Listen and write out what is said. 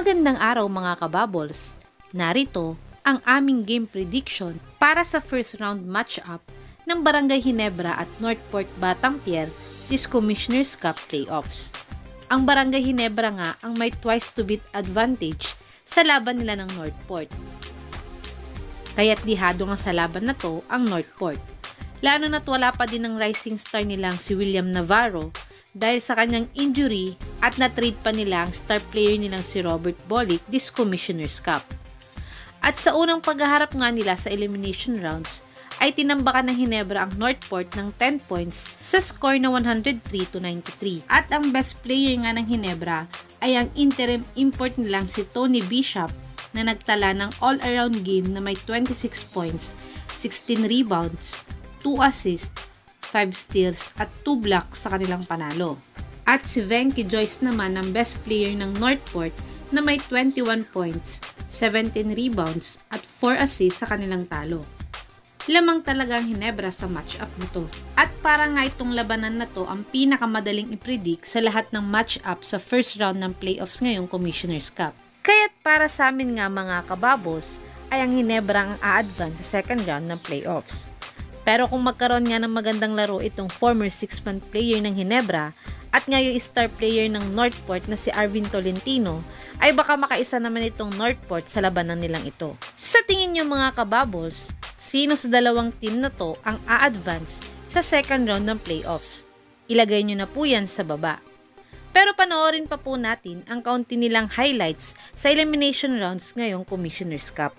Magandang araw mga kabubbles! Narito ang aming game prediction para sa first round matchup ng Barangay Ginebra at Northport Batangpier this Commissioner's Cup Playoffs. Ang Barangay Ginebra nga ang may twice to beat advantage sa laban nila ng Northport. Kaya't dihado nga sa laban na to ang Northport. Lalo na't wala pa din ang rising star nilang si William Navarro dahil sa kanyang injury at na-trade pa nila ang star player nilang si Robert Bolick this Commissioner's Cup. At sa unang paghaharap nga nila sa elimination rounds ay tinambakan ng Ginebra ang Northport ng 10 points sa score na 103-93. At ang best player nga ng Ginebra ay ang interim import nilang si Tony Bishop na nagtala ng all-around game na may 26 points, 16 rebounds, 2 assists, 5 steals at 2 blocks sa kanilang panalo. At si Venky Joyce naman ang best player ng Northport na may 21 points, 17 rebounds at 4 assists sa kanilang talo. Lamang talaga ang Ginebra sa matchup nito. At para nga itong labanan na to ang pinakamadaling i-predict sa lahat ng matchup sa first round ng playoffs ngayong Commissioner's Cup. Kaya't para sa amin nga mga kababos ay ang Ginebra ang a-advance sa second round ng playoffs. Pero kung magkaroon nga ng magandang laro itong former 6-man player ng Ginebra at ngayon star player ng Northport na si Arvin Tolentino, ay baka makaisa naman itong Northport sa labanan nilang ito. Sa tingin nyo mga kabubbles, sino sa dalawang team na to ang a-advance sa second round ng playoffs? Ilagay nyo na po yan sa baba. Pero panoorin pa po natin ang kaunti nilang highlights sa elimination rounds ngayong Commissioner's Cup.